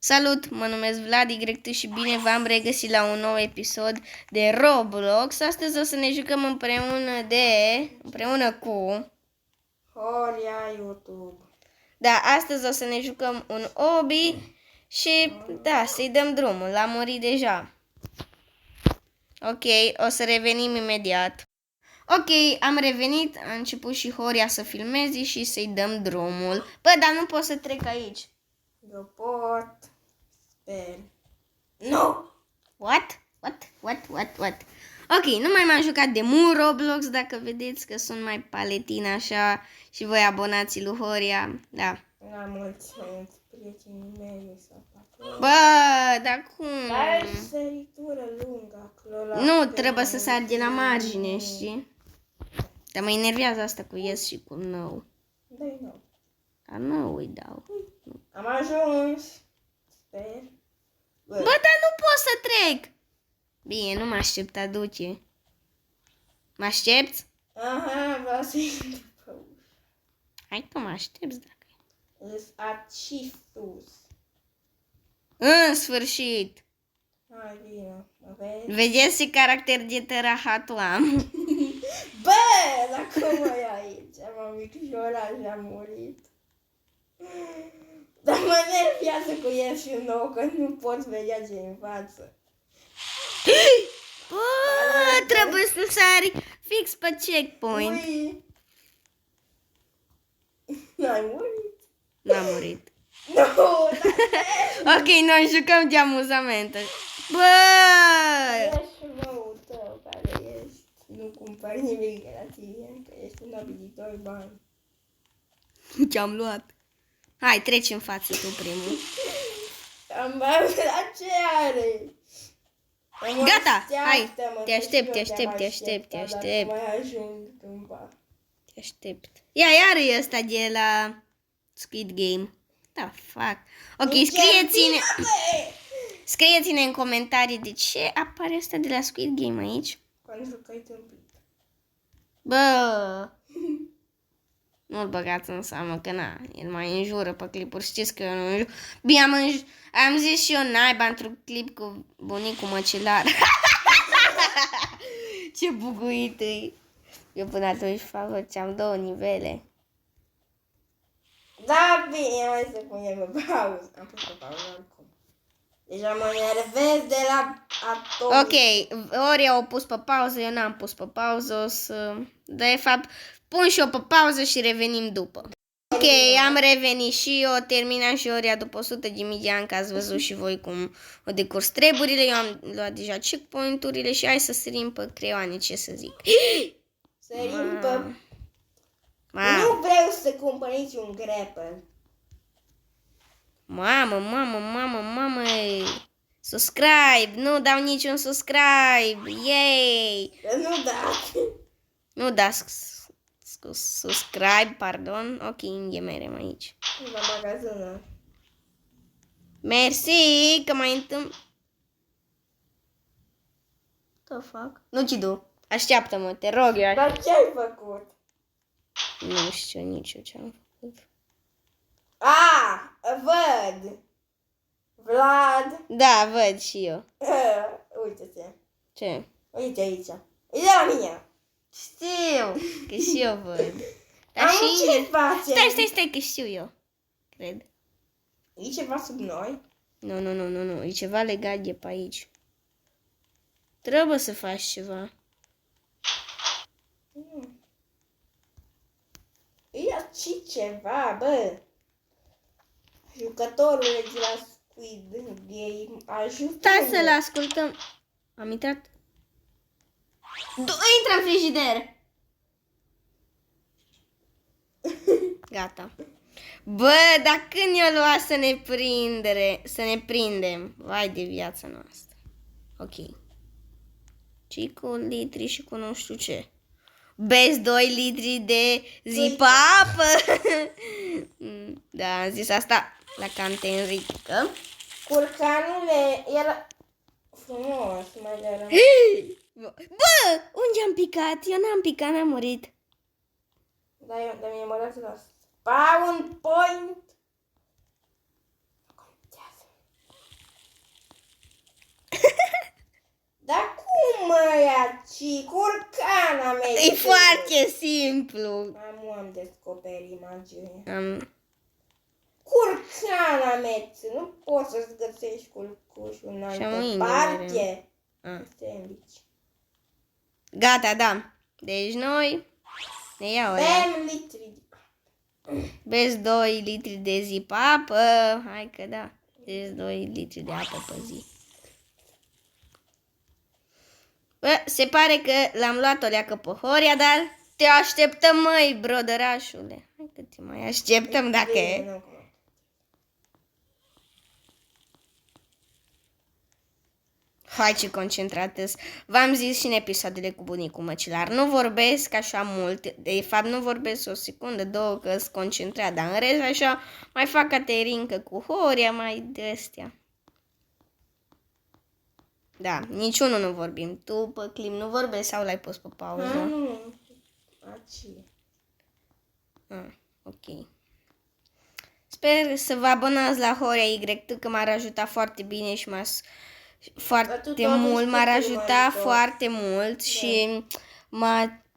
Salut, mă numesc Vlad Y și bine v-am regăsit la un nou episod de Roblox. Astăzi o să ne jucăm împreună cu Horia YouTube. Da, astăzi o să ne jucăm un obi și da, să-i dăm drumul. L-am murit deja. Ok, o să revenim imediat. Ok, am revenit, a început și Horia să filmeze și să-i dăm drumul. Bă, dar nu pot să trec aici. Eu pot. Sper. Nu! What? Ok, nu mai m-am jucat de mult Roblox, dacă vedeți că sunt mai paletin așa și voi abonații lui Horia, da. La mulți prietenii mei sau acolo. Bă, dar cum? Dar săritură lungă acolo la Nu, trebuie să sar de la margine, știi? Dar mă enervează asta cu yes și cu no. Dai nu. Dar nu îi dau. Am ajuns. Sper. Bă, dar nu pot să trec! Bine, nu mă aștept, aduce. Mă aștepți? Aha, vreau să intru pe ușă. Hai că mă aștepți dacă e. Îs achieved. În sfârșit! Hai, bine. Mă vezi? Vedeți ce caracter de tărahatul am? Bă, dar cum e aici? M-am micșorat și am murit. Dar mă nervează cu el și nou, că nu pot vedea ce în față. Bă, trebuie să sari fix pe checkpoint. Ui! N-ai murit? N-am murit. Nu! Ok, noi jucăm de amuzament. Bă! Ești rău tău care ești. Nu cumpări nimic de la tine, că ești un abilitor bani. Ce-am luat? Hai, treci în față tu primul. Am bani la ce are? Gata, hai, te aștept. Mai ajung cândva. Te aștept. Ia, iar e ăsta de la Squid Game. Da, fac. Ok, scrieți-ne în comentarii de ce apare ăsta de la Squid Game aici. Pentru că ai tâmpit. Bă! Nu-l băgați în seamă, că na, el mai înjură pe clipuri. Știți că eu nu înjur. Bine, am zis și eu naiba într-un clip cu bunicul măcelar. Ce buguit e. Eu până atunci făceam 2 nivele. Da, bine, hai să punem pe pauză. Am pus pe pauză acum. Deja mă nervez de la atom. Ok, ori au pus pe pauză, eu n-am pus pe pauză, o să... De fapt, pun și eu pe pauză și revenim după. Ok, am revenit și eu, terminam și Oria după 100.000 de ani, că ați văzut și voi cum o decurs treburile. Eu am luat deja checkpoint-urile și hai să sărim pe creioane, ce să zic. Sărim pe... Nu vreau să cumpăr niciun grapple. Mamă, subscribe, nu dau niciun subscribe, yay! Nu da. Nu dați subscribe, pardon, ok, merem aici. La magazină. Mersi, că mai întâmplă. The fuck? Nu, Cidu, așteaptă-mă, te rog eu. Dar ce ai făcut? Nu știu nici eu ce am făcut. Văd. Vlad. Da, văd și eu. Uite-te. Ce? Uite aici. Uite la mine. Știu, că și eu văd. Dar Am și ce facem? Stai, că știu eu. Cred. E ceva sub noi? Nu, e ceva legat de pe aici. Trebuie să faci ceva. E aici ceva, bă. Jucătorul de la Squid Game ajută. Stai să-l ascultăm. Am intrat. Intră în frigider. Gata. Bă, dar când i-o lua să ne prindem? Vai de viața noastră. Ok. Și cu litri și cu nu știu ce. Bezi 2 litri de zi pe apă. Da, am zis asta la cantenrică. Curcanule era frumos, mai de Bă, unde am picat? Eu n-am picat, n-am murit. Dar mi-e mărat la spawn point. Contează. E foarte simplu. Am descoperit magie. Am... Curțeana meță, nu poți să-ți găsești culcușul în Și am altă inge parte. Ah. Sandwich. Gata, da. Deci noi ne iau ăla. Bem litri. Vezi 2 litri de zi pe apă. Hai că da. Deci 2 litri de apă pe zi. Bă, se pare că l-am luat o leacă pe Horia, dar te așteptăm, măi, brodărașule. Hai că te mai așteptăm dacă Bine, e. nu. Hai ce concentrată. V-am zis și în episoadele cu bunicul măcilar. Nu vorbesc așa mult. De fapt nu vorbesc o secundă, două, că sunt concentrat. Dar în rest așa mai fac caterincă cu Horia, mai de astea. Da, niciunul nu vorbim. Tu pe Clim nu vorbești sau l-ai pus pe pauză? Nu. Aici. Ah, ok. Sper să vă abonați la Horia Y, că m-ar ajuta foarte bine și foarte mult, m-ar ajuta foarte mult și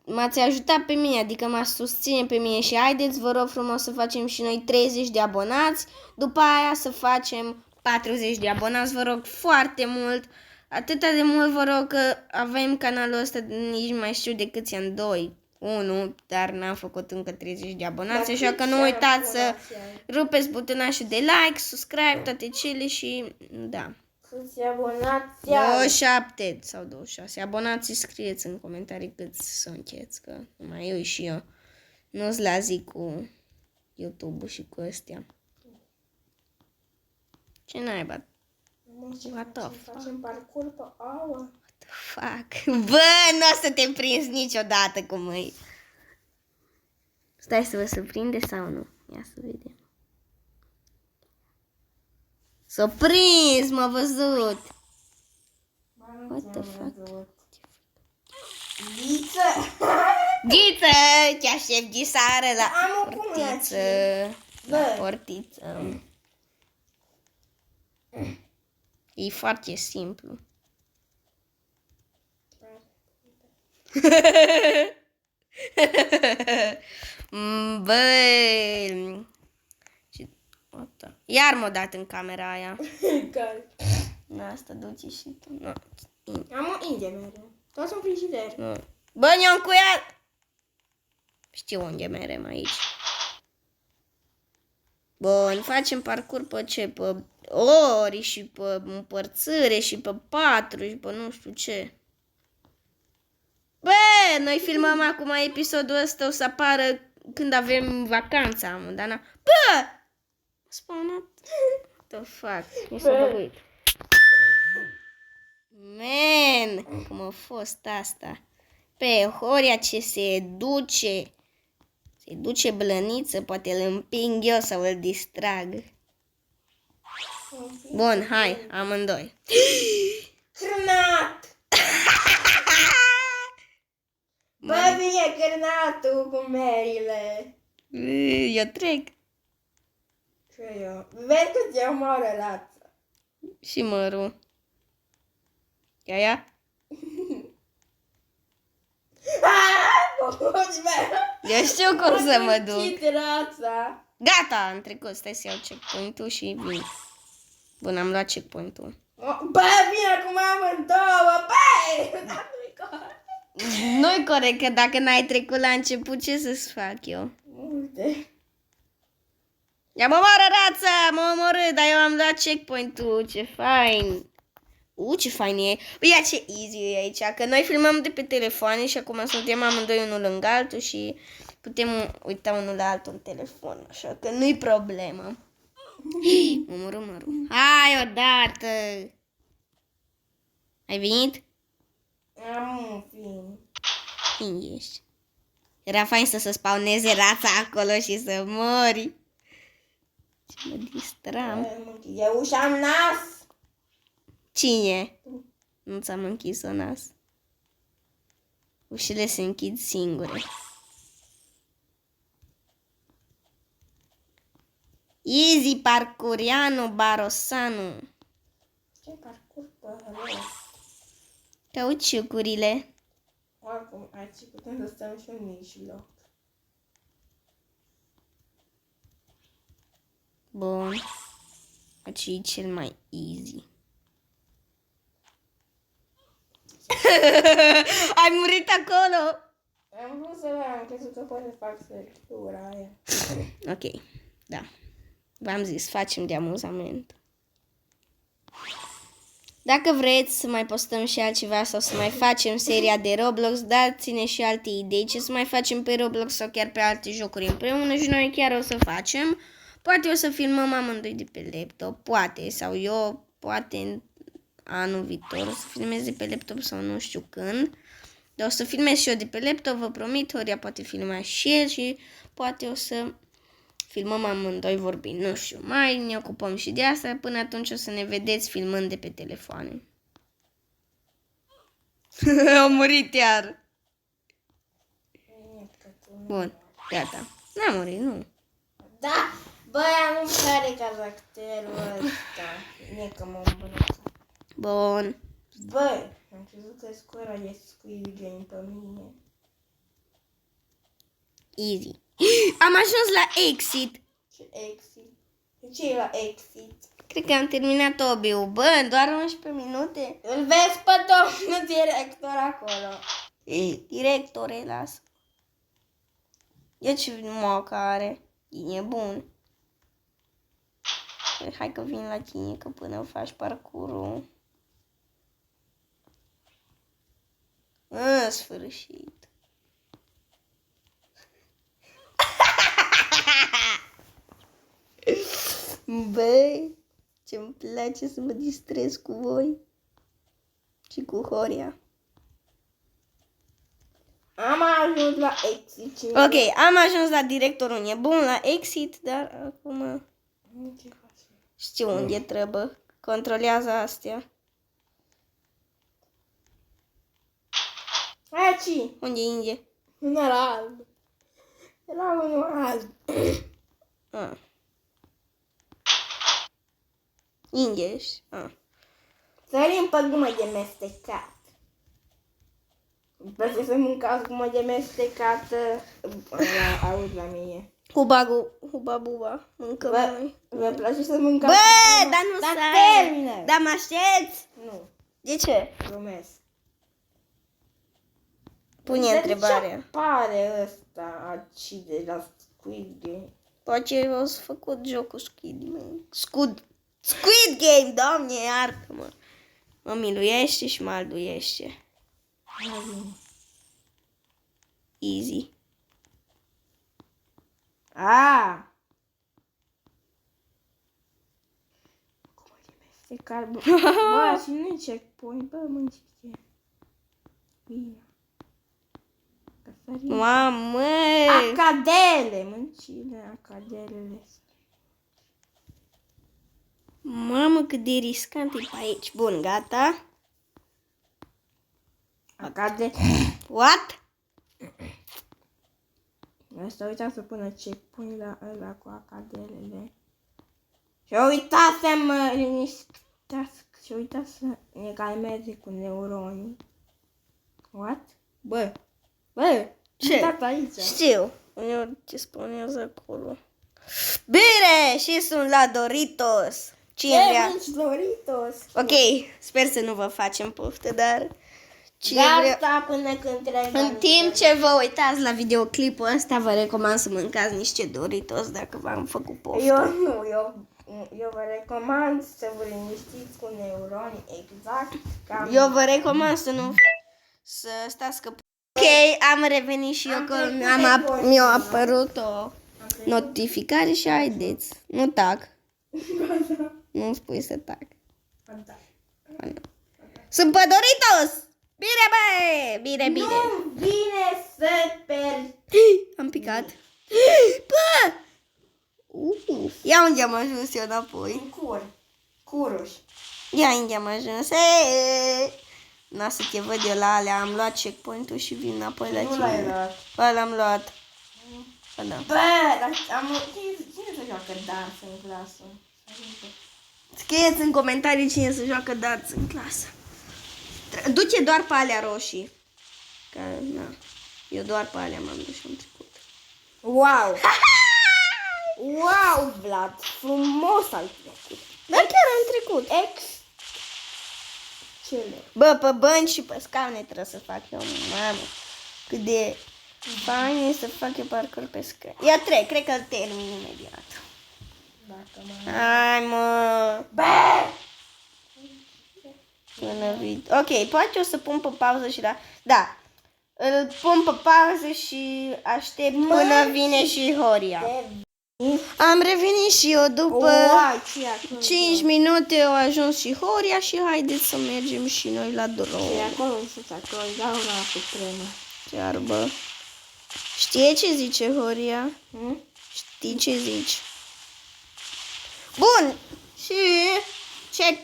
m-ați ajutat pe mine, adică m-a susține pe mine și haideți, vă rog frumos, să facem și noi 30 de abonați, după aia să facem 40 de abonați, vă rog foarte mult, atâta de mult vă rog, că avem canalul ăsta, nici nu mai știu de câți ani, 2, 1, dar n-am făcut încă 30 de abonați, așa că nu uitați să rupeți butonașul de like, subscribe, toate cele și da. Câți abonați? 27 sau 26. Abonați, scrieți în comentarii câți sunteți, că mai eu și eu. Nu-ți la zi cu YouTube-ul și cu astea. Ce naiba? What the fuck? Facem parcurs pe aua. Fuck. Bă, nu o să te prinzi niciodată cu mâini. Stai să vă surprinde sau nu? Ia să vedem. S-a prins, m-a văzut. What the fuck? Ghiță! Ghiță, te aștept ghisară la Am o portiță. Bă. La portiță. E foarte simplu. Bă, iar m-a dat în camera aia. Care? Na, asta duce și tu. No. Am o inge mereu. Toți în frigider. No. Bă, ne-am cuiat. Știu unde merem aici. Bun, facem parcurs pe ce? Pe ori și pe împărțire și pe 4 și pe nu știu ce. Bă, noi filmăm acum episodul ăsta, o să apară când avem vacanța, mă, dar na. Bă! Spawnat. What the fuck? Mi s-a băguit. Man, cum a fost asta? Pe Horia ce se duce. Se duce blăniță, poate îl împing eu sau îl distrag. Bun, hai, amândoi. Cârnat! Bă, vine cârnatul cu merile. Eu trec. Ce eu? Vezi că ți omoară rața. Și mărul. Ia. Eu știu cum să mă duc. Rața. Gata, am trecut. Stai să iau checkpoint-ul și vin. Bun, am luat checkpoint-ul. Bă, vine acum amândouă. Băi! Nu-i corect. Nu-i corect, că dacă n-ai trecut la început, ce să-ți fac eu? Multe. Ia mă omoară rața, mă omorât, dar eu am luat checkpoint-ul, ce fain. Ce fain e. Ia ce easy e aici, că noi filmăm de pe telefoane și acum suntem amândoi unul lângă altul și putem uita unul la altul în telefon, așa că nu-i problemă. Mă. Hai odată. Ai venit? Am un film. Cine ești? Era fain să se spawneze rața acolo și să mori. Ce mă distram. Eu ușa în nas. Cine? Nu ți-am închis-o nas. Ușile se închid singure. Easy parcuriano barosanu. Ce parcurs pe ăla? Cauciucurile. Oricum, aici putem să stăm și în mijloc. Bun. Aici e cel mai easy. Ai murit acolo? Am vrut să vedem, am crezut că pot să fac săritura aia. Ok, da. V-am zis, facem de amuzament. Dacă vreți să mai postăm și altceva sau să mai facem seria de Roblox, dați-ne și alte idei ce să mai facem pe Roblox sau chiar pe alte jocuri împreună și noi chiar o să facem. Poate o să filmăm amândoi de pe laptop, poate, sau eu, poate în anul viitor o să filmez de pe laptop sau nu știu când. Dar o să filmez și eu de pe laptop, vă promit, Horia poate filma și el și poate o să filmăm amândoi vorbind, nu știu, mai ne ocupăm și de asta, până atunci o să ne vedeți filmând de pe telefoane. Am murit iar. Bun, gata. N-am murit, nu. Da! Băi, am un care caracterul ăsta. E că m-am îmbrăcat. Bun. Băi, am crezut că scora e Squid Game pe mine. Easy. Am ajuns la exit. Ce exit? Ce e la exit? Cred că am terminat obiul. Bă, doar 11 minute. Îl vezi pe domnul director acolo. E, directore, lasă. E ce moca are. E bun. Hai că vin la tine, că până faci parcurul. În sfârșit. Băi, ce-mi place să mă distrez cu voi și cu Horia. Am ajuns la exit. Ok, am ajuns la directorul nebun, la exit, dar acum Ce faci? știu unde trebuie. Controlează astea. Aici. Unde e Inge? Nu era alb. Era unul alb. Ah. Inge ești. Ah. Sărim pe gumă de mestecat. Îmi place să mâncați gumă de mestecată. Auzi la mine. Huba buba, mâncăm Bă, noi. vă place să mâncați Bă, gumă? dar nu Dar stai. termină. Dar mă aștepți? Nu, De ce? glumesc. Pune Dar întrebarea. De ce pare ăsta acid de la Squid Game? Poate au făcut jocul Squid Game. Squid Game, doamne, iartă-mă. Mă miluiește și mă alduiește. Easy. Ah! Cum e mestecat? Bă, și nu-i checkpoint. Bă, mânciție. Bine. Că sărim. Mamă! Acadele! Mâncile, acadelele. Mamă, cât de riscant e pe aici. Bun, gata. Acadele. What? Asta uitam să pună checkpoint la ăla cu acadelele. Și uitasem, și uitam să ne calmeze cu neuronii. What? Bă! Ce? Uitați aici. Știu. Eu ce spunează acolo. Bine, și sunt la Doritos. Cine vrea? Ce Doritos? Ok, sper să nu vă facem poftă, dar cine vrea... Gata până când trec. În timp ce vă uitați la videoclipul ăsta, vă recomand să mâncați niște Doritos dacă v-am făcut poftă. Eu vă recomand să vă liniștiți cu neuronii exact ca Eu vă recomand să nu... să stați că... Ok, am revenit și eu că mi-a apărut o notificare și haideți. Nu tac. Nu-mi spui să tac. Sunt pe Doritos! Bine, bă! Bine, bine. Nu vine să Am picat. Bă! Ia unde am ajuns eu înapoi. Curuș. Ia unde am ajuns. N-a să te văd eu la alea. Am luat checkpoint-ul și vin înapoi la Nu l-ai tine. luat. Bă, l-am luat. Bă, da. Bă, dar cine se joacă dans în clasă? Scrieți în comentarii cine se joacă darts în clasă. Du-te doar pe alea roșii. Ca, na. Eu doar pe alea m-am dus și am trecut. Wow! Wow, Vlad! Frumos ai trecut! Da, chiar am trecut. Cele. Bă, pe bănci și pe scaune trebuie să fac eu, mamă. Cât de fain e să fac eu parcur pe scaune. Ia trec, cred că îl termin imediat. Dacă mai... Hai, mă. Bă! Până vin. Ok, poate o să pun pe pauză și la... Da. Îl pun pe pauză și aștept până vine și Horia. Am revenit și eu după 5 minute au ajuns și Horia și haideți să mergem și noi la drum. E acolo în sus, acolo, dau una supremă. Chiar, bă. Știe ce zice Horia? Știi ce zici? Bun. Și ce?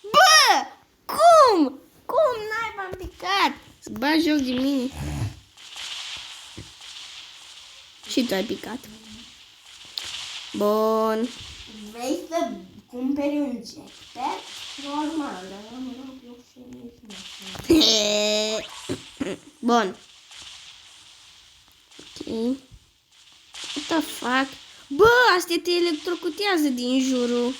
Bă! Cum? Cum n-ai m-am picat? Să bagi joc de mine. Și tu ai picat. Bun. Vrei să cumperi un jetpack? Normal, dar eu și nici nu. Bun. Ok. What the fuck? Bă, astea te electrocutează din jurul.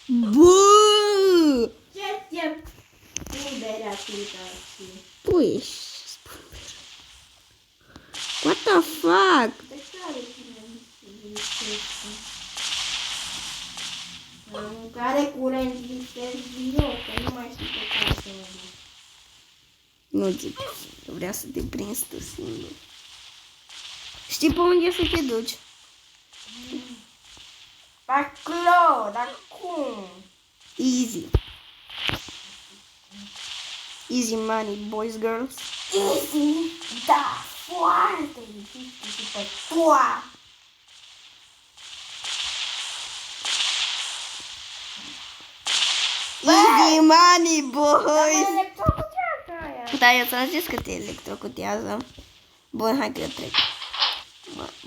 Bă! Ce te pudere aplicații? Pui și spune. What the fuck? De care în care curent lipsesc zero, că nu mai știu pe care să mă duc. Nu zic. Vrea să te prinzi tu singur. Știi pe unde să te duci? Acolo, dar cum? Easy. Easy money, boys, girls. Easy, da, foarte dificil și pe toa. Easy money, boys. Dar electrocutează aia. Da, eu ți-am zis că te electrocutiază. Bun, hai că eu trec.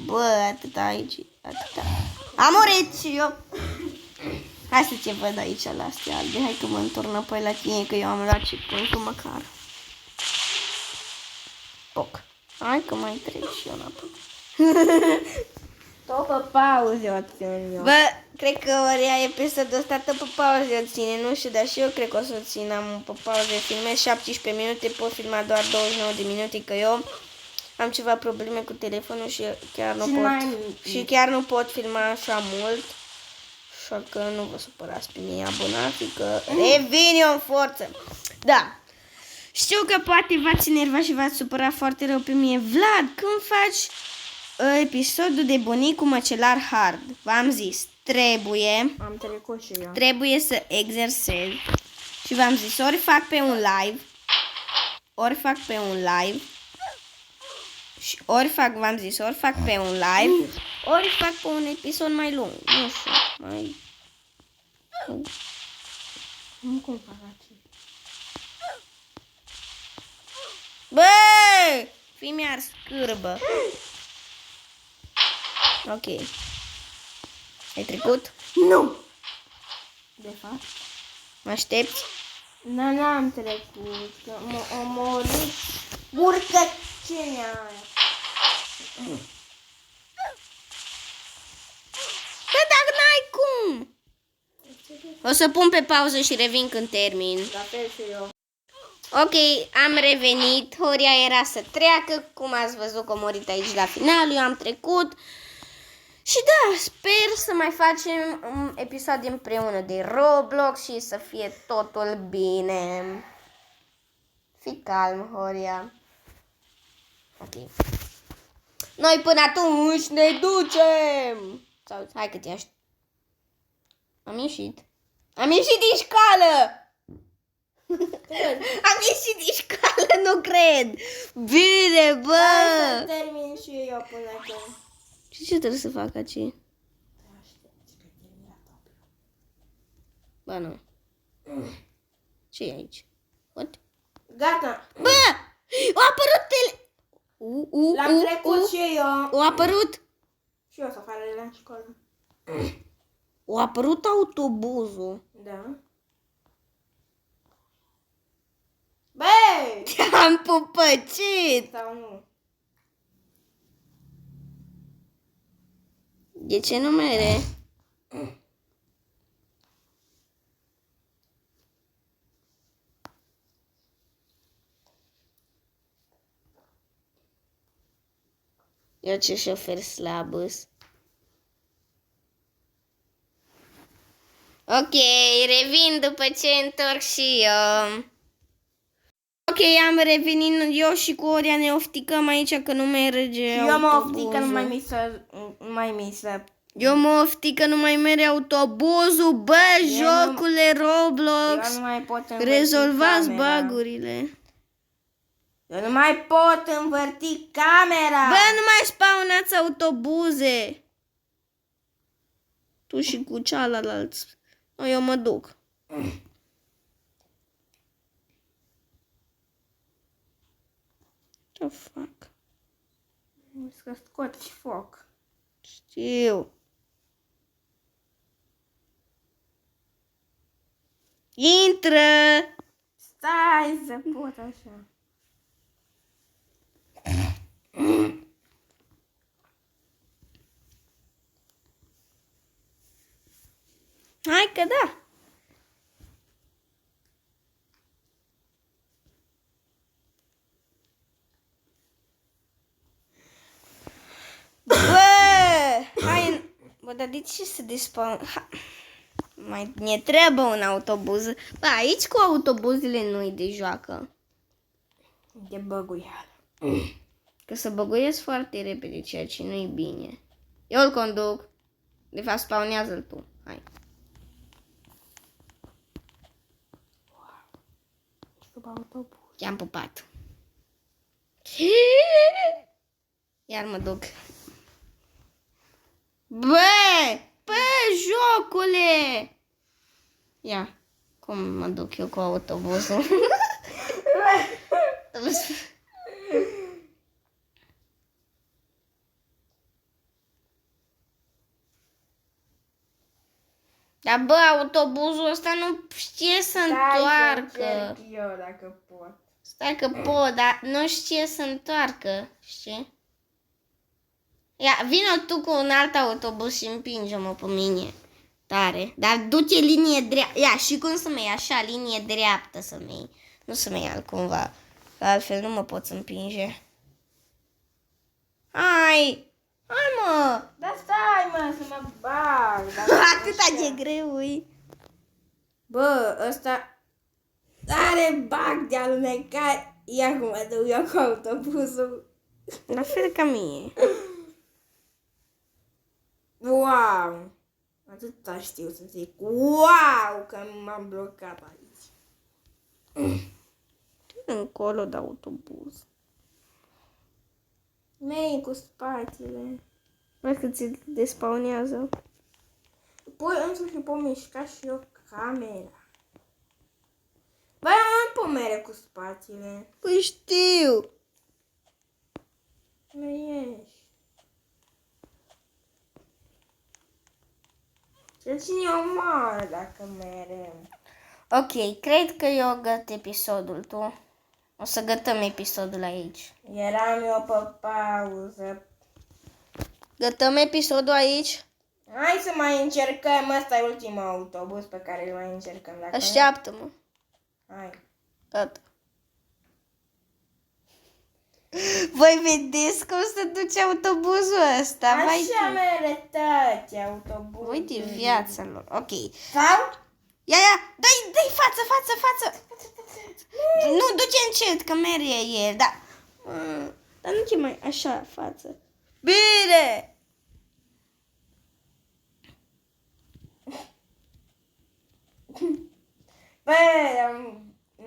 Bă, atâta aici, atâta. Am murit și eu. Hai să te văd aici la astea albe. Hai că mă întorc înapoi la tine, că eu am luat și punctul măcar. Poc. Hai că mai trec și eu înapoi. Tot pe pauze o țin eu. Bă, cred că ori episodul ăsta tot pe pauze o ține, nu știu, dar și eu cred că o să o țin. Am pe pauze, filmez 17 minute, pot filma doar 29 de minute, că eu am ceva probleme cu telefonul și chiar nu pot. Și chiar nu pot filma așa mult. Așa că nu vă supărați pe mine, abonați, că revin eu în forță. Da. Știu că poate v-ați enervat și v-ați supărat foarte rău pe mine. Vlad, când faci episodul de bunic cu măcelar hard? V-am zis, Am trecut și eu. trebuie să exersez. Și v-am zis, ori fac pe un live, ori fac pe un live, și ori fac, v-am zis, ori fac pe un live, ori fac pe un episod mai lung. Nu știu, mai... Nu cum fac aici. Bă! Fii mi-ar scârbă. Ok. Ai trecut? Nu! De fapt? Mă aștepți? N-am trecut, că m-a omorât burcăciunea aia. Bă, dar n-ai cum! O să pun pe pauză și revin când termin. La fel și eu. Ok, am revenit. Horia era să treacă, cum ați văzut că a murit aici la final, eu am trecut. Și da, sper să mai facem un episod împreună de Roblox și să fie totul bine. Fii calm, Horia. Ok. Noi până atunci ne ducem! Sau, hai că te aștept. Am ieșit. Am ieșit din școală! Am ieșit din școală, nu cred! Bine, bă! Hai să termin și eu până când. Și ce trebuie să fac aici? Ba nu. Ce e aici? What? Gata. Bă! A apărut L-am trecut și eu. A apărut? Și eu să fac la școală. A apărut autobuzul. Da. Bă! Te-am pupăcit! Sau nu? De ce nu mere? Eu ce șofer slabus. Ok, revin după ce întorc și eu. Ok, am revenit eu și cu Oria ne ofticăm aici că nu merge Și eu mă autobuzul. oftic că nu mai misă. Eu mă oftic că nu mai merge autobuzul. Bă, jocule Roblox. Eu nu mai pot învârti Rezolvați camera. bagurile. Eu nu mai pot învârti camera. Bă, nu mai spawnați autobuze. Tu și cu cealaltă. No, eu mă duc. Ce fac? Să scot și foc. Știu. Intră! Stai să pot așa. Hai că da. Bă! Hai! Bă, dar de ce să despawn? Mai ne trebuie un autobuz. Bă, aici cu autobuzele nu-i de joacă. De băguială. Că să băguiesc foarte repede, ceea ce nu-i bine. Eu îl conduc. De fapt, spawnează-l tu. Hai. Sub autobuz. I-am pupat. Iar mă duc. Bă! Bă, jocule! Ia. Cum mă duc eu cu autobuzul? Dar bă, autobuzul ăsta nu știe să întoarcă. Eu dacă pot. Stai că pot, dar nu știe să întoarcă, știi? Ia, vină tu cu un alt autobuz și împinge-mă pe mine. Tare. Dar du-te linie dreaptă. Ia, și cum să mă iei așa, linie dreaptă să mă iei. Nu să mă iei altcumva. Că altfel nu mă poți împinge. Hai! Hai, mă! Dar stai, mă, să mă bag. Atâta de greu e. Bă, ăsta are bag de alunecat. Ia cum mă duc eu cu autobuzul. La fel ca mie. Wow! Atâta știu să zic. Wow! Că m-am blocat aici. Încolo de autobuz. Mei cu spatele. Vezi că ți despawnează. Păi însuși pot mișca și eu camera. Băi, am pomere cu spatele. Păi știu. Nu ești. Ce cine omoară dacă merem? Ok, cred că eu găt episodul, tu. O să gătăm episodul aici. Eram eu pe pauză. Gătăm episodul aici? Hai să mai încercăm. Ăsta e ultimul autobuz pe care îl mai încercăm. Dacă Așteaptă-mă. nu... Hai. Gata. Voi vedeți cum se duce autobuzul ăsta? Așa mere toate autobuzul. Voi de viața lor. Ok. Sau? Ia, dă-i față. Nu, du-te încet, că merge el, da. Dar nu ce mai așa, față. Bine! Băi, am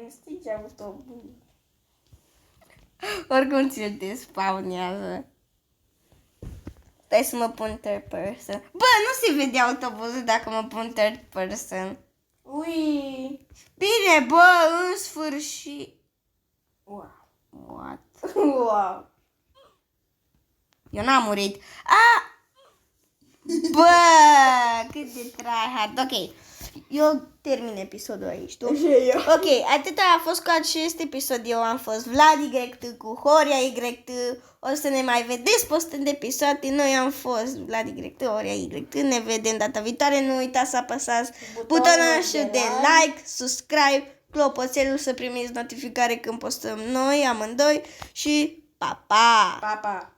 stinge autobuz. Oricum ți-l despawnează. Stai să mă pun third person. Bă, nu se vede autobuzul dacă mă pun third person. Ui. Bine, bă, în sfârșit. Wow. What? Wow. Eu n-am murit. Bă, cât de tryhard. Ok. Eu termin episodul aici, tu? Și eu. Ok, atâta a fost cu acest episod. Eu am fost Vlad YT cu Horia YT. O să ne mai vedeți postând episoade. Noi am fost Vlad YT, Horia YT. Ne vedem data viitoare. Nu uitați să apăsați butonul de like, subscribe, clopoțelul să primiți notificare când postăm noi amândoi și pa, pa! Pa, pa!